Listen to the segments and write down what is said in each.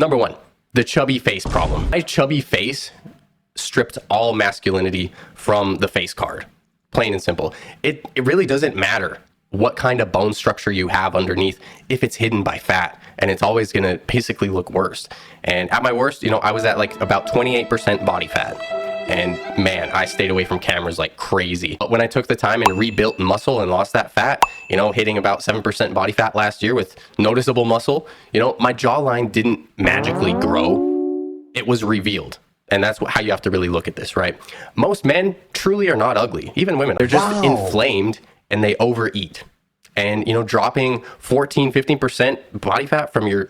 Number one, the chubby face problem. My chubby face stripped all masculinity from the face card. Plain and simple. It really doesn't matter what kind of bone structure you have underneath if it's hidden by fat, and it's always gonna basically look worse. And at my worst, I was at like about 28% body fat. And man, I stayed away from cameras like crazy. But when I took the time and rebuilt muscle and lost that fat, hitting about 7% body fat last year with noticeable muscle, my jawline didn't magically grow. It was revealed. And that's how you have to really look at this, right? Most men truly are not ugly, even women. They're just inflamed and they overeat. And, dropping 14, 15% body fat from your,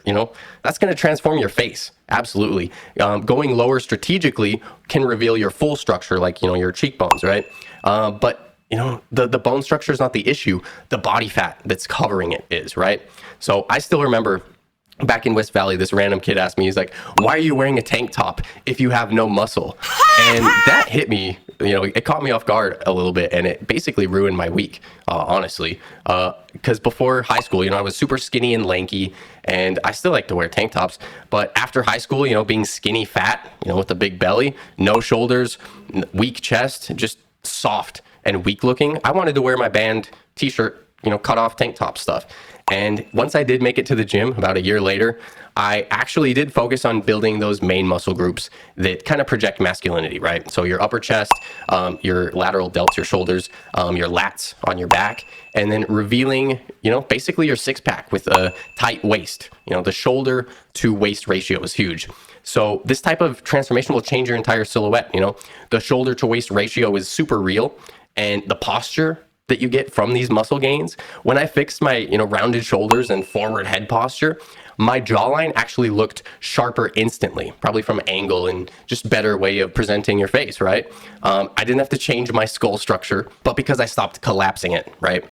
that's going to transform your face. Absolutely. Going lower strategically can reveal your full structure, like, your cheekbones, right? But, the bone structure is not the issue. The body fat that's covering it is, right? So I still remember back in West Valley, this random kid asked me, he's like, why are you wearing a tank top if you have no muscle? And that hit me, it caught me off guard a little bit, and it basically ruined my week, honestly. Because before high school, I was super skinny and lanky, and I still like to wear tank tops. But after high school, being skinny fat, with a big belly, no shoulders, weak chest, just soft and weak looking, I wanted to wear my band t-shirt, cut off tank top stuff. And once I did make it to the gym about a year later, I actually did focus on building those main muscle groups that kind of project masculinity, right? So your upper chest, your lateral delts, your shoulders, your lats on your back, and then revealing, basically your six pack with a tight waist. The shoulder to waist ratio is huge. So this type of transformation will change your entire silhouette. The shoulder to waist ratio is super real, and the posture that you get from these muscle gains, when I fixed my rounded shoulders and forward head posture, my jawline actually looked sharper instantly, probably from angle and just better way of presenting your face, right? I didn't have to change my skull structure, but because I stopped collapsing it, right?